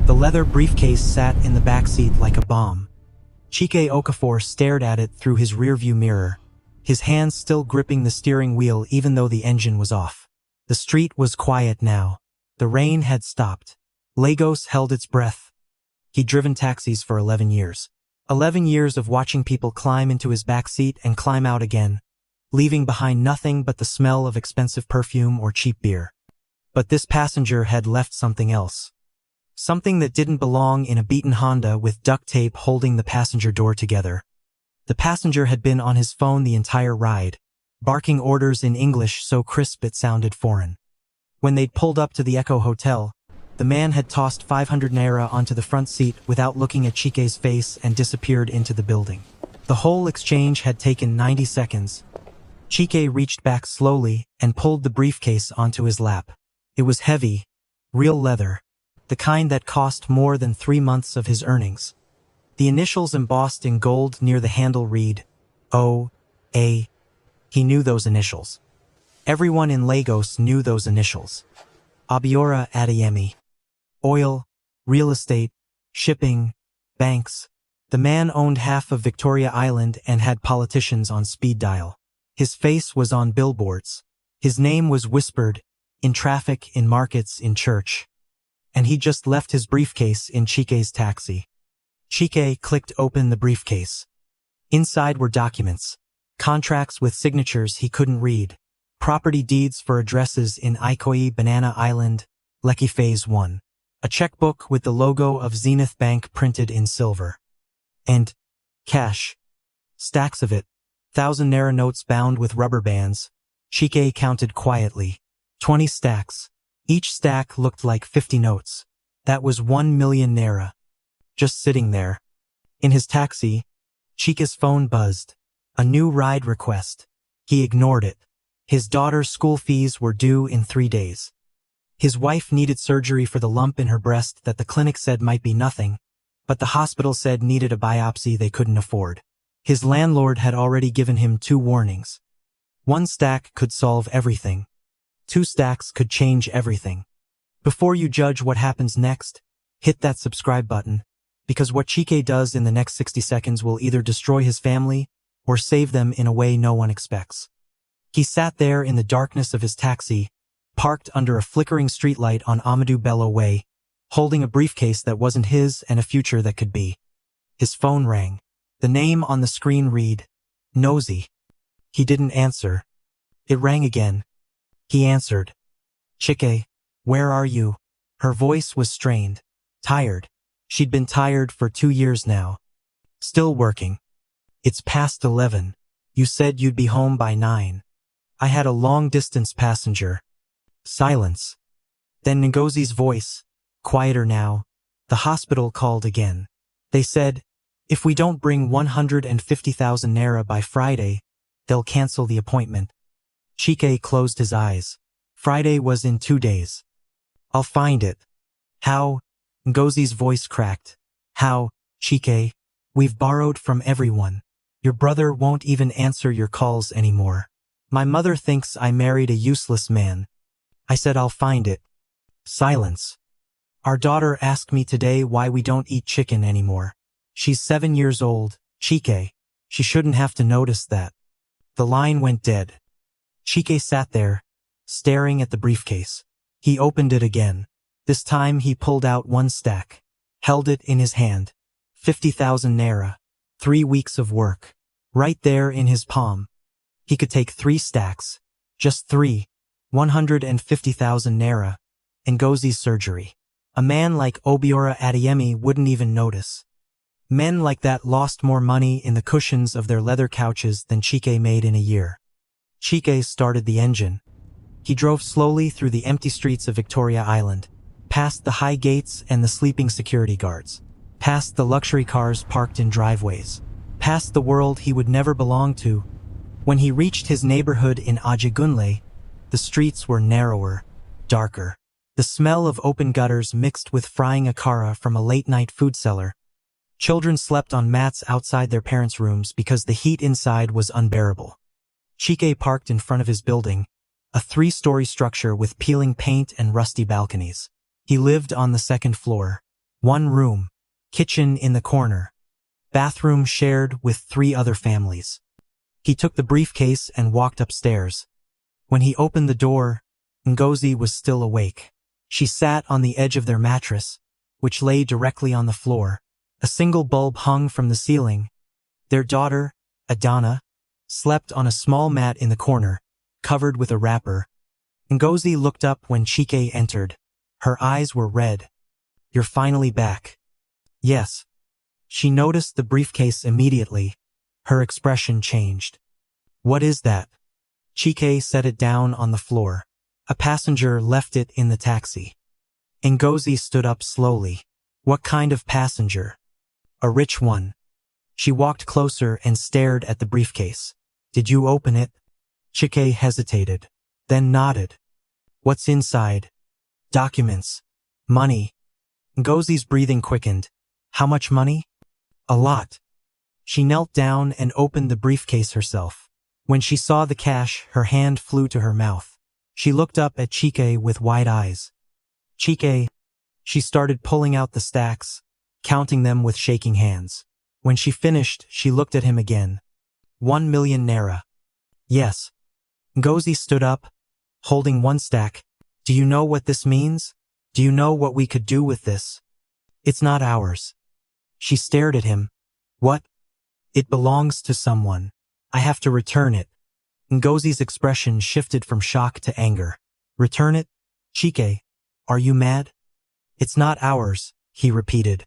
The leather briefcase sat in the backseat like a bomb. Chike Okafor stared at it through his rearview mirror, his hands still gripping the steering wheel even though the engine was off. The street was quiet now. The rain had stopped. Lagos held its breath. He'd driven taxis for 11 years. 11 years of watching people climb into his backseat and climb out again, leaving behind nothing but the smell of expensive perfume or cheap beer. But this passenger had left something else. Something that didn't belong in a beaten Honda with duct tape holding the passenger door together. The passenger had been on his phone the entire ride, barking orders in English so crisp it sounded foreign. When they'd pulled up to the Echo Hotel, the man had tossed 500 naira onto the front seat without looking at Chike's face and disappeared into the building. The whole exchange had taken 90 seconds. Chike reached back slowly and pulled the briefcase onto his lap. It was heavy, real leather, the kind that cost more than 3 months of his earnings. The initials embossed in gold near the handle read, O.A. He knew those initials. Everyone in Lagos knew those initials. Obiora Adeyemi. Oil, real estate, shipping, banks. The man owned half of Victoria Island and had politicians on speed dial. His face was on billboards. His name was whispered, in traffic, in markets, in church. And he just left his briefcase in Chike's taxi. Chike clicked open the briefcase. Inside were documents, contracts with signatures he couldn't read, property deeds for addresses in Ikoyi Banana Island, Lekki Phase 1, a checkbook with the logo of Zenith Bank printed in silver. And cash. Stacks of it, 1,000 naira notes bound with rubber bands. Chike counted quietly. 20 stacks. Each stack looked like 50 notes. That was 1 million naira. Just sitting there. In his taxi, Chike's phone buzzed. A new ride request. He ignored it. His daughter's school fees were due in 3 days. His wife needed surgery for the lump in her breast that the clinic said might be nothing, but the hospital said needed a biopsy they couldn't afford. His landlord had already given him 2 warnings. 1 stack could solve everything. 2 stacks could change everything. Before you judge what happens next, hit that subscribe button, because what Chike does in the next 60 seconds will either destroy his family or save them in a way no one expects. He sat there in the darkness of his taxi, parked under a flickering streetlight on Amadou Bello Way, holding a briefcase that wasn't his and a future that could be. His phone rang. The name on the screen read, Nosy. He didn't answer. It rang again. He answered. Chike, where are you? Her voice was strained, tired. She'd been tired for 2 years now. Still working. It's past 11. You said you'd be home by 9. I had a long-distance passenger. Silence. Then Ngozi's voice, quieter now. The hospital called again. They said, if we don't bring 150,000 naira by Friday, they'll cancel the appointment. Chike closed his eyes. Friday was in 2 days. I'll find it. How? Ngozi's voice cracked. How, Chike? We've borrowed from everyone. Your brother won't even answer your calls anymore. My mother thinks I married a useless man. I said I'll find it. Silence. Our daughter asked me today why we don't eat chicken anymore. She's 7 years old, Chike. She shouldn't have to notice that. The line went dead. Chike sat there, staring at the briefcase. He opened it again. This time he pulled out 1 stack, held it in his hand. 50,000 naira. 3 weeks of work. Right there in his palm. He could take 3 stacks. Just 3. 150,000 naira. Ngozi's surgery. A man like Obiora Adeyemi wouldn't even notice. Men like that lost more money in the cushions of their leather couches than Chike made in a year. Chike started the engine. He drove slowly through the empty streets of Victoria Island, past the high gates and the sleeping security guards, past the luxury cars parked in driveways, past the world he would never belong to. When he reached his neighborhood in Ajigunle, the streets were narrower, darker. The smell of open gutters mixed with frying akara from a late-night food cellar. Children slept on mats outside their parents' rooms because the heat inside was unbearable. Chike parked in front of his building, a 3-story structure with peeling paint and rusty balconies. He lived on the 2nd floor. One room. Kitchen in the corner. Bathroom shared with 3 other families. He took the briefcase and walked upstairs. When he opened the door, Ngozi was still awake. She sat on the edge of their mattress, which lay directly on the floor. A single bulb hung from the ceiling. Their daughter, Adana, slept on a small mat in the corner, covered with a wrapper. Ngozi looked up when Chike entered. Her eyes were red. "You're finally back." "Yes." She noticed the briefcase immediately. Her expression changed. "What is that?" Chike set it down on the floor. "A passenger left it in the taxi." Ngozi stood up slowly. "What kind of passenger?" "A rich one." She walked closer and stared at the briefcase. "Did you open it?" Chike hesitated, then nodded. "What's inside?" "Documents. Money." Ngozi's breathing quickened. "How much money?" "A lot." She knelt down and opened the briefcase herself. When she saw the cash, her hand flew to her mouth. She looked up at Chike with wide eyes. "Chike." She started pulling out the stacks, counting them with shaking hands. When she finished, she looked at him again. 1 million naira. "Yes." Ngozi stood up, holding one stack. "Do you know what this means? Do you know what we could do with this?" "It's not ours." She stared at him. "What?" "It belongs to someone. I have to return it." Ngozi's expression shifted from shock to anger. "Return it? Chike, are you mad?" "It's not ours," he repeated.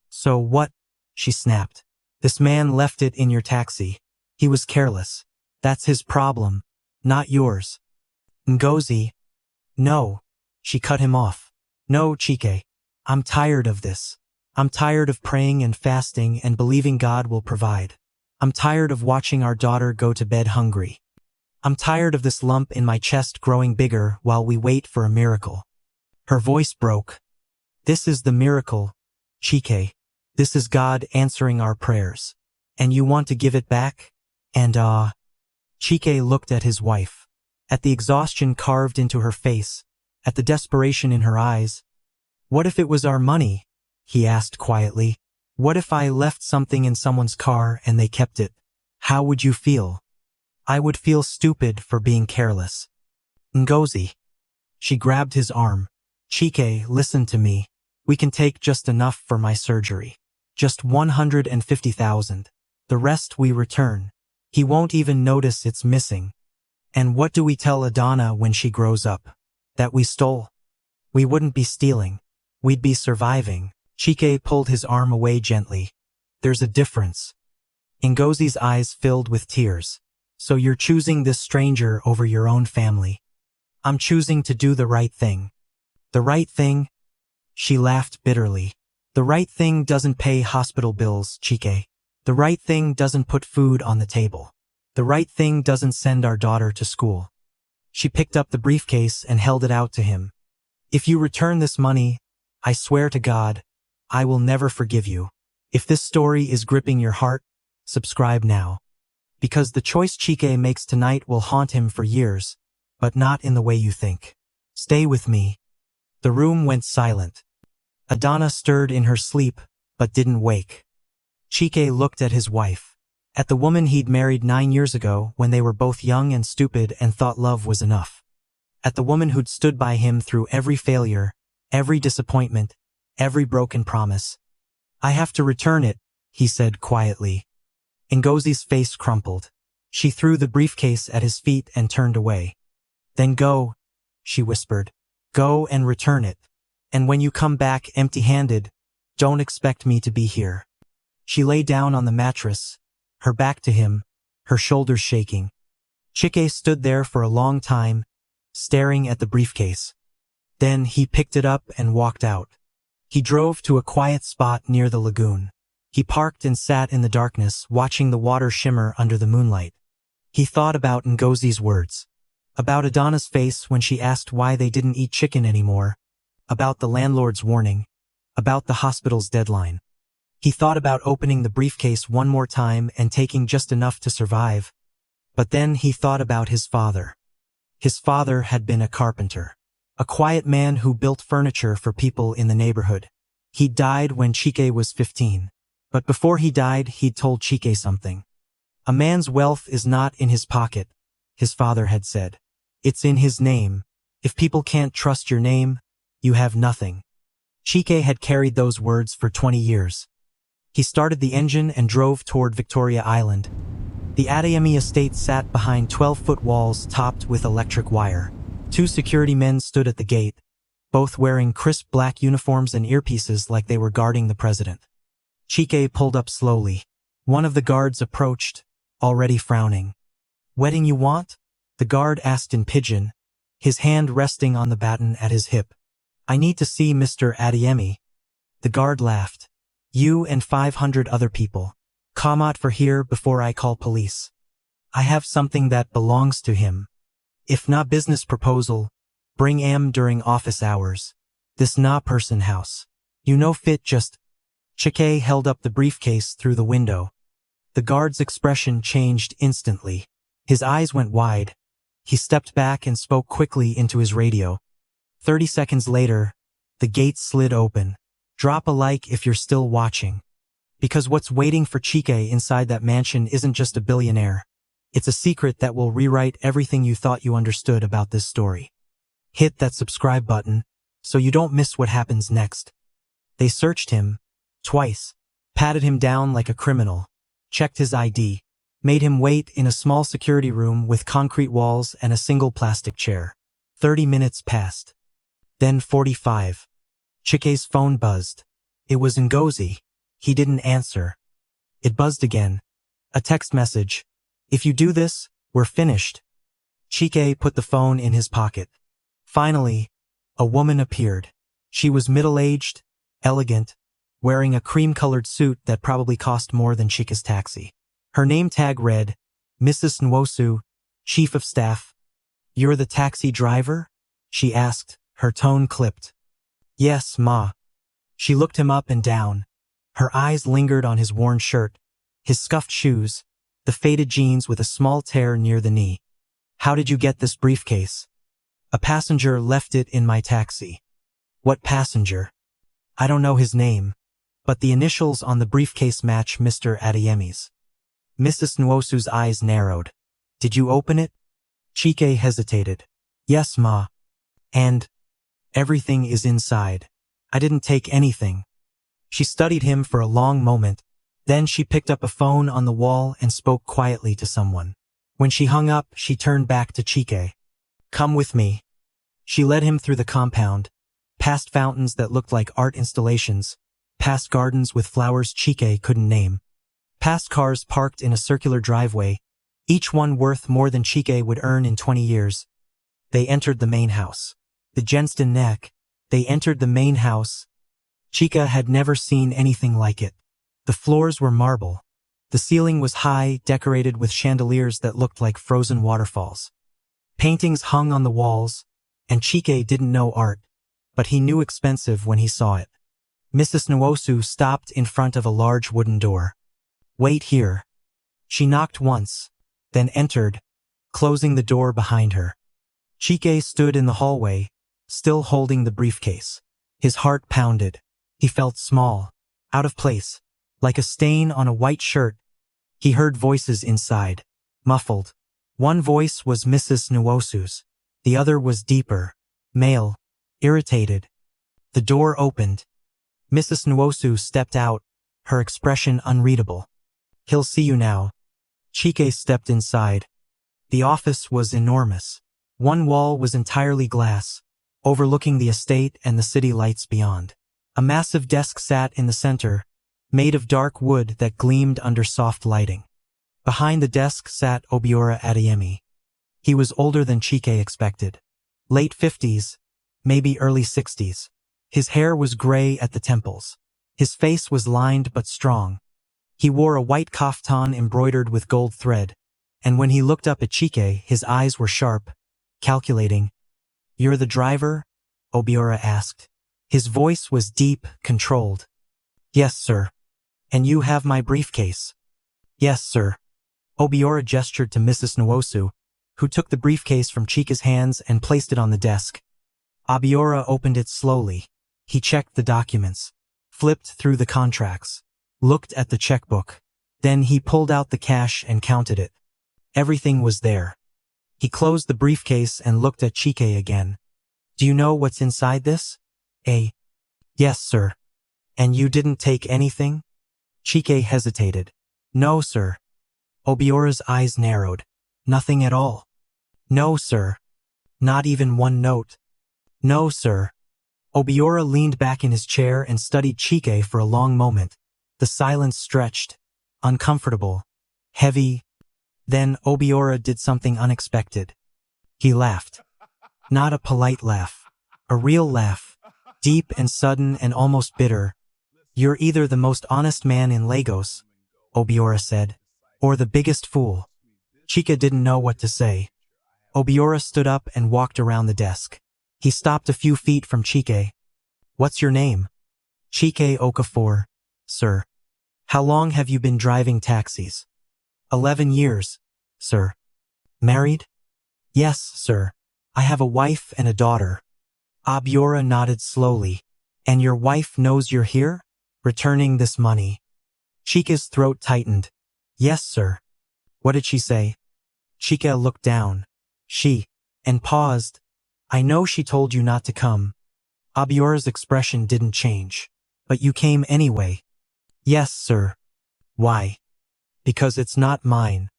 "So what?" she snapped. "This man left it in your taxi. He was careless. That's his problem, not yours." "Ngozi." "No." She cut him off. "No, Chike. I'm tired of this. I'm tired of praying and fasting and believing God will provide. I'm tired of watching our daughter go to bed hungry. I'm tired of this lump in my chest growing bigger while we wait for a miracle." Her voice broke. "This is the miracle, Chike. This is God answering our prayers. And you want to give it back? And Chike looked at his wife, at the exhaustion carved into her face, at the desperation in her eyes. "What if it was our money?" he asked quietly. "What if I left something in someone's car and they kept it? How would you feel?" "I would feel stupid for being careless." "Ngozi." She grabbed his arm. "Chike, listen to me. We can take just enough for my surgery. Just 150,000. The rest we return. He won't even notice it's missing." "And what do we tell Adana when she grows up? That we stole?" "We wouldn't be stealing. We'd be surviving." Chike pulled his arm away gently. "There's a difference." Ngozi's eyes filled with tears. "So you're choosing this stranger over your own family?" "I'm choosing to do the right thing." "The right thing?" She laughed bitterly. "The right thing doesn't pay hospital bills, Chike. The right thing doesn't put food on the table. The right thing doesn't send our daughter to school." She picked up the briefcase and held it out to him. "If you return this money, I swear to God, I will never forgive you." If this story is gripping your heart, subscribe now. Because the choice Chike makes tonight will haunt him for years, but not in the way you think. Stay with me. The room went silent. Adana stirred in her sleep, but didn't wake. Chike looked at his wife, at the woman he'd married 9 years ago when they were both young and stupid and thought love was enough. At the woman who'd stood by him through every failure, every disappointment, every broken promise. "I have to return it," he said quietly. Ngozi's face crumpled. She threw the briefcase at his feet and turned away. "Then go," she whispered. "Go and return it. And when you come back empty-handed, don't expect me to be here." She lay down on the mattress, her back to him, her shoulders shaking. Chike stood there for a long time, staring at the briefcase. Then he picked it up and walked out. He drove to a quiet spot near the lagoon. He parked and sat in the darkness, watching the water shimmer under the moonlight. He thought about Ngozi's words, about Adana's face when she asked why they didn't eat chicken anymore, about the landlord's warning, about the hospital's deadline. He thought about opening the briefcase one more time and taking just enough to survive. But then he thought about his father. His father had been a carpenter, a quiet man who built furniture for people in the neighborhood. He died when Chike was 15. But before he died, he'd told Chike something. A man's wealth is not in his pocket, his father had said. It's in his name. If people can't trust your name, you have nothing. Chike had carried those words for 20 years. He started the engine and drove toward Victoria Island. The Adeyemi estate sat behind 12-foot walls topped with electric wire. 2 security men stood at the gate, both wearing crisp black uniforms and earpieces like they were guarding the president. Chike pulled up slowly. One of the guards approached, already frowning. "Wedding you want?" the guard asked in pidgin, his hand resting on the baton at his hip. "I need to see Mr. Adeyemi." The guard laughed. "You and 500 other people. Come out for here before I call police. I have something that belongs to him. If not business proposal, bring am during office hours. This na person house. You no fit just." Chike held up the briefcase through the window. The guard's expression changed instantly. His eyes went wide. He stepped back and spoke quickly into his radio. 30 seconds later, the gate slid open. "Drop a like if you're still watching. Because what's waiting for Chike inside that mansion isn't just a billionaire. It's a secret that will rewrite everything you thought you understood about this story. Hit that subscribe button so you don't miss what happens next." They searched him twice, patted him down like a criminal, checked his ID, made him wait in a small security room with concrete walls and a single plastic chair. 30 minutes passed. Then 45. Chike's phone buzzed. It was Ngozi. He didn't answer. It buzzed again. A text message. "If you do this, we're finished." Chike put the phone in his pocket. Finally, a woman appeared. She was middle-aged, elegant, wearing a cream-colored suit that probably cost more than Chike's taxi. Her name tag read, "Mrs. Nwosu, Chief of Staff." "You're the taxi driver?" she asked, her tone clipped. "Yes, ma." She looked him up and down. Her eyes lingered on his worn shirt, his scuffed shoes, the faded jeans with a small tear near the knee. "How did you get this briefcase?" "A passenger left it in my taxi." "What passenger?" "I don't know his name, but the initials on the briefcase match Mr. Adeyemi's." Mrs. Nwosu's eyes narrowed. "Did you open it?" Chike hesitated. "Yes, ma. And everything is inside. I didn't take anything." She studied him for a long moment. Then she picked up a phone on the wall and spoke quietly to someone. When she hung up, she turned back to Chike. "Come with me." She led him through the compound, past fountains that looked like art installations, past gardens with flowers Chike couldn't name, past cars parked in a circular driveway, each one worth more than Chike would earn in 20 years. They entered the main house. The Jenston Neck. They entered the main house. Chike had never seen anything like it. The floors were marble. The ceiling was high, decorated with chandeliers that looked like frozen waterfalls. Paintings hung on the walls, and Chike didn't know art, but he knew expensive when he saw it. Mrs. Nwosu stopped in front of a large wooden door. "Wait here." She knocked once, then entered, closing the door behind her. Chike stood in the hallway, still holding the briefcase. His heart pounded. He felt small, out of place, like a stain on a white shirt. He heard voices inside, muffled. One voice was Mrs. Nwosu's. The other was deeper, male, irritated. The door opened. Mrs. Nwosu stepped out, her expression unreadable. "He'll see you now." Chike stepped inside. The office was enormous. One wall was entirely glass, overlooking the estate and the city lights beyond. A massive desk sat in the center, made of dark wood that gleamed under soft lighting. Behind the desk sat Obiora Adeyemi. He was older than Chike expected. Late 50s, maybe early 60s. His hair was gray at the temples. His face was lined but strong. He wore a white kaftan embroidered with gold thread, and when he looked up at Chike, his eyes were sharp, calculating. "You're the driver?" Obiora asked. His voice was deep, controlled. "Yes, sir." "And you have my briefcase?" "Yes, sir." Obiora gestured to Mrs. Nwosu, who took the briefcase from Chike's hands and placed it on the desk. Obiora opened it slowly. He checked the documents. flipped through the contracts, looked at the checkbook. Then he pulled out the cash and counted it. Everything was there. He closed the briefcase and looked at Chike again. Do you know what's inside this? Yes, sir. And you didn't take anything? Chike hesitated. No, sir. Obiora's eyes narrowed. Nothing at all. No, sir. Not even one note. No, sir. Obiora leaned back in his chair and studied Chike for a long moment. The silence stretched, uncomfortable, heavy. Then Obiora did something unexpected. He laughed. Not a polite laugh. A real laugh. Deep and sudden and almost bitter. You're either the most honest man in Lagos, Obiora said, or the biggest fool. Chike didn't know what to say. Obiora stood up and walked around the desk. He stopped a few feet from Chike. What's your name? Chike Okafor, sir. How long have you been driving taxis? 11 years, sir. Married? Yes, sir. I have a wife and a daughter. Obiora nodded slowly. And your wife knows you're here? Returning this money. Chike's throat tightened. Yes, sir. What did she say? Chike looked down. And paused. I know she told you not to come. Obiora's expression didn't change. But you came anyway. Yes, sir. Why? Because it's not mine.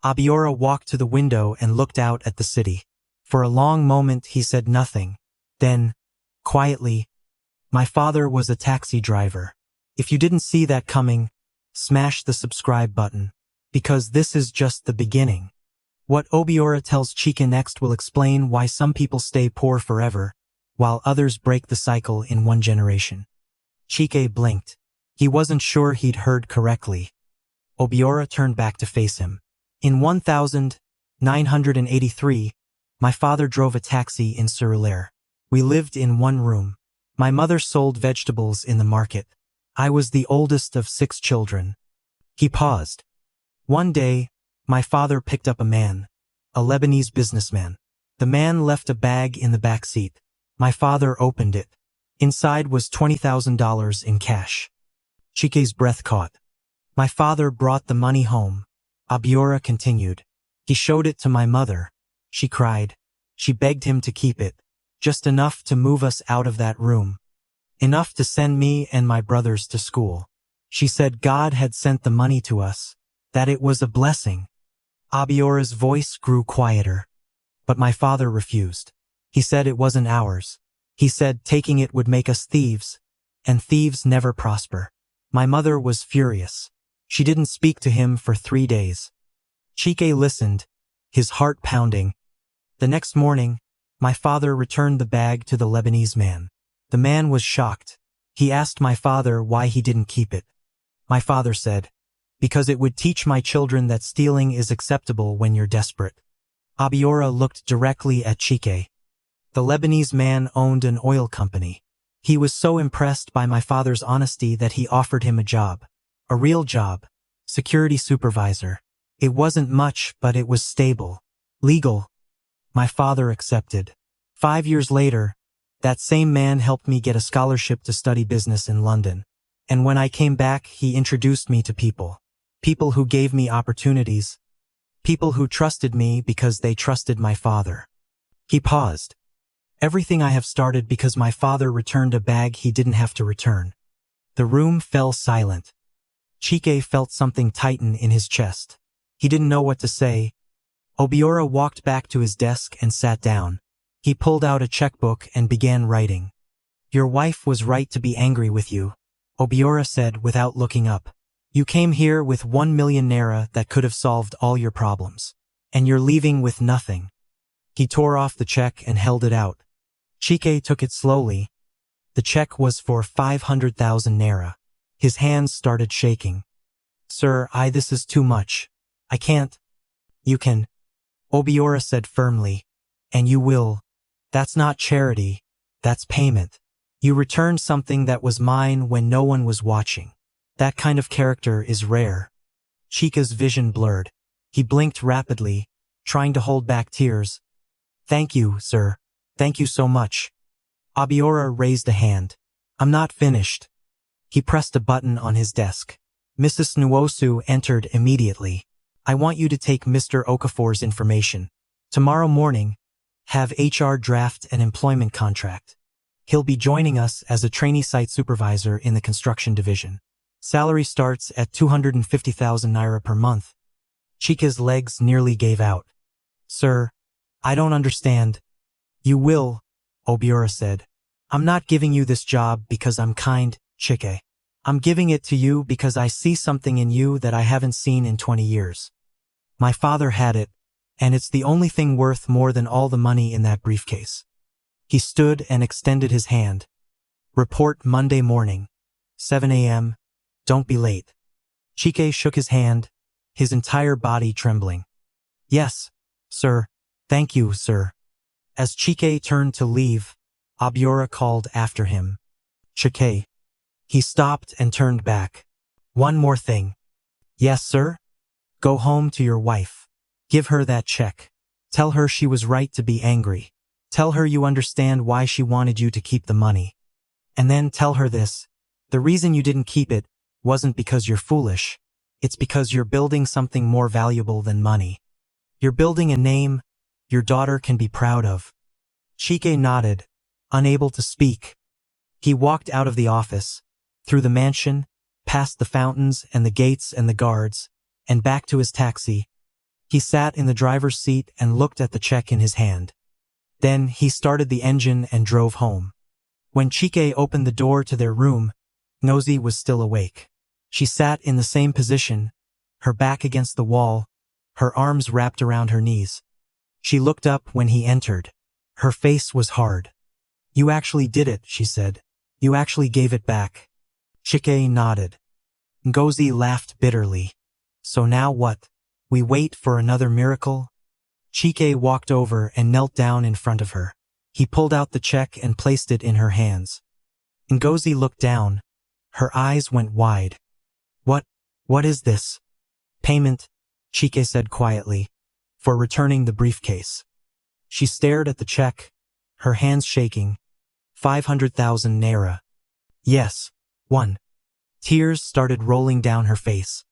Obiora walked to the window and looked out at the city. For a long moment he said nothing. Then, quietly, my father was a taxi driver. If you didn't see that coming, smash the subscribe button. Because this is just the beginning. What Obiora tells Chike next will explain why some people stay poor forever, while others break the cycle in one generation. Chike blinked. He wasn't sure he'd heard correctly. Obiora turned back to face him. In 1983, my father drove a taxi in Surulere. We lived in one room. My mother sold vegetables in the market. I was the oldest of 6 children. He paused. One day, my father picked up a man, a Lebanese businessman. The man left a bag in the back seat. My father opened it. Inside was $20,000 in cash. Chike's breath caught. My father brought the money home. Obiora continued. He showed it to my mother. She cried. She begged him to keep it. Just enough to move us out of that room. Enough to send me and my brothers to school. She said God had sent the money to us. That it was a blessing. Obiora's voice grew quieter. But my father refused. He said it wasn't ours. He said taking it would make us thieves. And thieves never prosper. My mother was furious. She didn't speak to him for 3 days. Chike listened, his heart pounding. The next morning, my father returned the bag to the Lebanese man. The man was shocked. He asked my father why he didn't keep it. My father said, because it would teach my children that stealing is acceptable when you're desperate. Obiora looked directly at Chike. The Lebanese man owned an oil company. He was so impressed by my father's honesty that he offered him a job. A real job. Security supervisor. It wasn't much, but it was stable. Legal. My father accepted. 5 years later, that same man helped me get a scholarship to study business in London. And when I came back, he introduced me to people. People who gave me opportunities. People who trusted me because they trusted my father. He paused. Everything I have started because my father returned a bag he didn't have to return. The room fell silent. Chike felt something tighten in his chest. He didn't know what to say. Obiora walked back to his desk and sat down. He pulled out a checkbook and began writing. Your wife was right to be angry with you, Obiora said without looking up. You came here with 1 million naira that could have solved all your problems. And you're leaving with nothing. He tore off the check and held it out. Chike took it slowly. The check was for 500,000 naira. His hands started shaking. Sir, this is too much. I can't. You can. Obiora said firmly. And you will. That's not charity. That's payment. You returned something that was mine when no one was watching. That kind of character is rare. Chike's vision blurred. He blinked rapidly, trying to hold back tears. Thank you, sir. Thank you so much. Obiora raised a hand. I'm not finished. He pressed a button on his desk. Mrs. Nwosu entered immediately. I want you to take Mr. Okafor's information. Tomorrow morning, have HR draft an employment contract. He'll be joining us as a trainee site supervisor in the construction division. Salary starts at 250,000 naira per month. Chika's legs nearly gave out. Sir, I don't understand. You will, Obiora said. I'm not giving you this job because I'm kind, Chike. I'm giving it to you because I see something in you that I haven't seen in 20 years. My father had it, and it's the only thing worth more than all the money in that briefcase. He stood and extended his hand. Report Monday morning, 7 a.m. Don't be late. Chike shook his hand, his entire body trembling. Yes, sir. Thank you, sir. As Chike turned to leave, Obiora called after him. Chike. He stopped and turned back. One more thing. Yes, sir? Go home to your wife. Give her that check. Tell her she was right to be angry. Tell her you understand why she wanted you to keep the money. And then tell her this. The reason you didn't keep it wasn't because you're foolish. It's because you're building something more valuable than money. You're building a name your daughter can be proud of. Chike nodded, unable to speak. He walked out of the office, through the mansion, past the fountains and the gates and the guards, and back to his taxi. He sat in the driver's seat and looked at the check in his hand. Then he started the engine and drove home. When Chike opened the door to their room, Nosy was still awake. She sat in the same position, her back against the wall, her arms wrapped around her knees. She looked up when he entered. Her face was hard. You actually did it, she said. You actually gave it back. Chike nodded. Ngozi laughed bitterly. So now what? We wait for another miracle? Chike walked over and knelt down in front of her. He pulled out the check and placed it in her hands. Ngozi looked down. Her eyes went wide. What is this? Payment, Chike said quietly, for returning the briefcase. She stared at the check, her hands shaking. 500,000 naira. Yes, one. Tears started rolling down her face.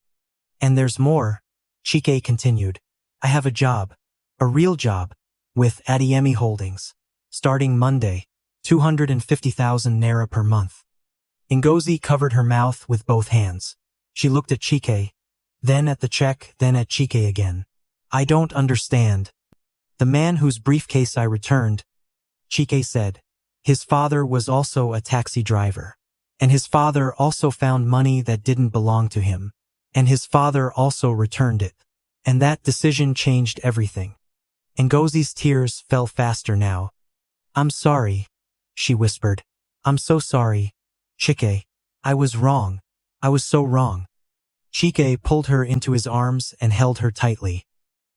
And there's more, Chike continued. I have a job, a real job, with Adiemi Holdings. Starting Monday, 250,000 naira per month. Ngozi covered her mouth with both hands. She looked at Chike, then at the check, then at Chike again. I don't understand. The man whose briefcase I returned, Chike said. His father was also a taxi driver. And his father also found money that didn't belong to him. And his father also returned it. And that decision changed everything. Ngozi's tears fell faster now. I'm sorry, she whispered. I'm so sorry, Chike. I was wrong. I was so wrong. Chike pulled her into his arms and held her tightly.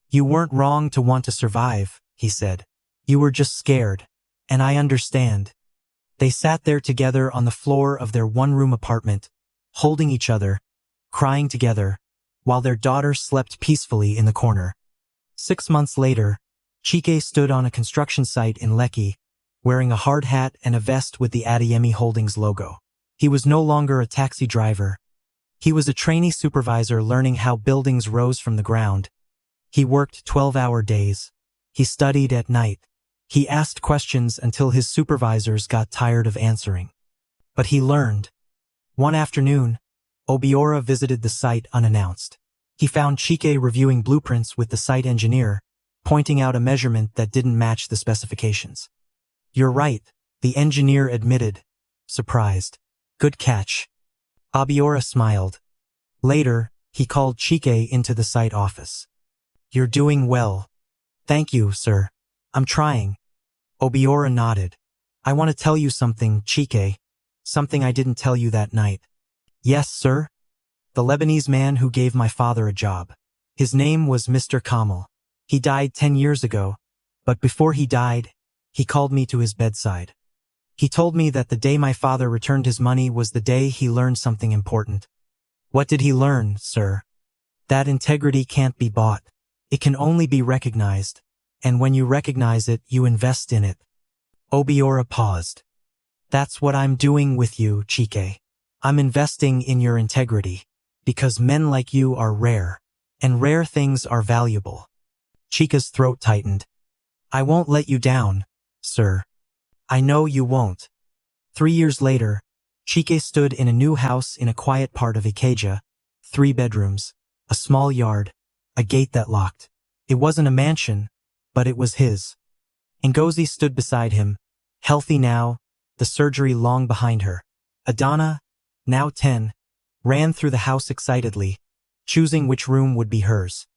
You weren't wrong to want to survive, he said. You were just scared. And I understand. They sat there together on the floor of their one-room apartment, holding each other, crying together, while their daughter slept peacefully in the corner. 6 months later, Chike stood on a construction site in Lekki, wearing a hard hat and a vest with the Adiemi Holdings logo. He was no longer a taxi driver. He was a trainee supervisor learning how buildings rose from the ground. He worked 12-hour days. He studied at night. He asked questions until his supervisors got tired of answering. But he learned. One afternoon, Obiora visited the site unannounced. He found Chike reviewing blueprints with the site engineer, pointing out a measurement that didn't match the specifications. You're right, the engineer admitted, surprised. Good catch. Obiora smiled. Later, he called Chike into the site office. You're doing well. Thank you, sir. I'm trying. Obiora nodded. I want to tell you something, Chike. Something I didn't tell you that night. Yes, sir? The Lebanese man who gave my father a job. His name was Mr. Kamal. He died 10 years ago, but before he died, he called me to his bedside. He told me that the day my father returned his money was the day he learned something important. What did he learn, sir? That integrity can't be bought. It can only be recognized. And when you recognize it, you invest in it. Obiora paused. That's what I'm doing with you, Chike. I'm investing in your integrity, because men like you are rare, and rare things are valuable. Chica's throat tightened. I won't let you down, sir. I know you won't. 3 years later, Chike stood in a new house in a quiet part of Ikeja, 3 bedrooms, a small yard, a gate that locked. It wasn't a mansion, but it was his. Ngozi stood beside him, healthy now, the surgery long behind her. Adana, now 10, ran through the house excitedly, choosing which room would be hers.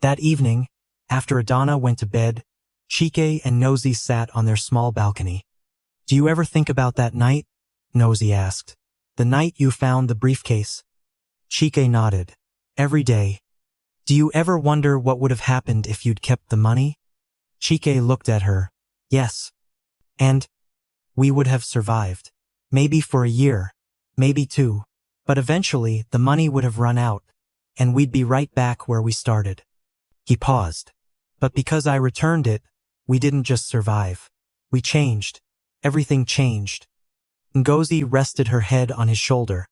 That evening, after Adana went to bed, Chike and Nosy sat on their small balcony. Do you ever think about that night? Nosy asked. The night you found the briefcase? Chike nodded. Every day. Do you ever wonder what would have happened if you'd kept the money? Chike looked at her. Yes. And we would have survived. Maybe for a year, maybe 2. But eventually the money would have run out, and we'd be right back where we started. He paused. But because I returned it, we didn't just survive. We changed. Everything changed. Ngozi rested her head on his shoulder.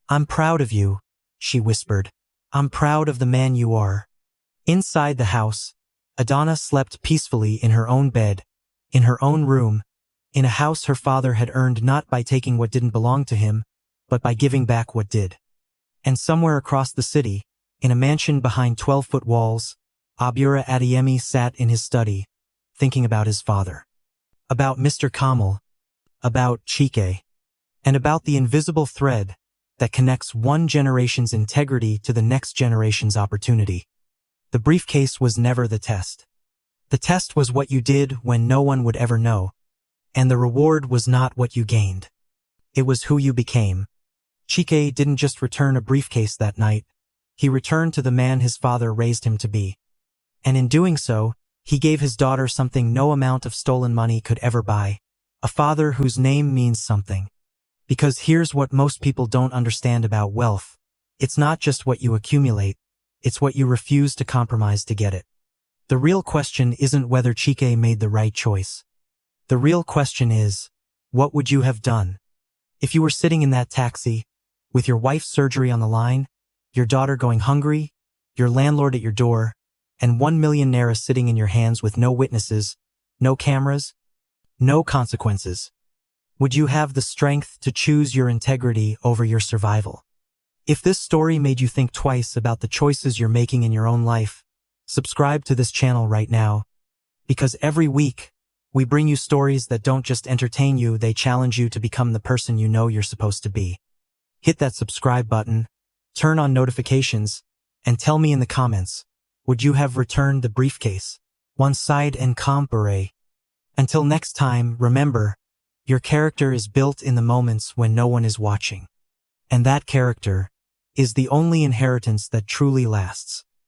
I'm proud of you, she whispered. I'm proud of the man you are. Inside the house, Adana slept peacefully in her own bed, in her own room, in a house her father had earned not by taking what didn't belong to him, but by giving back what did. And somewhere across the city, in a mansion behind 12-foot walls, Abura Adeyemi sat in his study, thinking about his father. About Mr. Kamal, about Chike, and about the invisible thread that connects one generation's integrity to the next generation's opportunity. The briefcase was never the test. The test was what you did when no one would ever know, and the reward was not what you gained. It was who you became. Chike didn't just return a briefcase that night, he returned to the man his father raised him to be. And in doing so, he gave his daughter something no amount of stolen money could ever buy, a father whose name means something. Because here's what most people don't understand about wealth. It's not just what you accumulate, it's what you refuse to compromise to get it. The real question isn't whether Chike made the right choice. The real question is, what would you have done? If you were sitting in that taxi, with your wife's surgery on the line, your daughter going hungry, your landlord at your door, and 1 million naira sitting in your hands with no witnesses, no cameras, no consequences. Would you have the strength to choose your integrity over your survival? If this story made you think twice about the choices you're making in your own life, subscribe to this channel right now. Because every week, we bring you stories that don't just entertain you, they challenge you to become the person you know you're supposed to be. Hit that subscribe button, turn on notifications, and tell me in the comments, would you have returned the briefcase? One side and compare. Until next time, remember, your character is built in the moments when no one is watching. And that character is the only inheritance that truly lasts.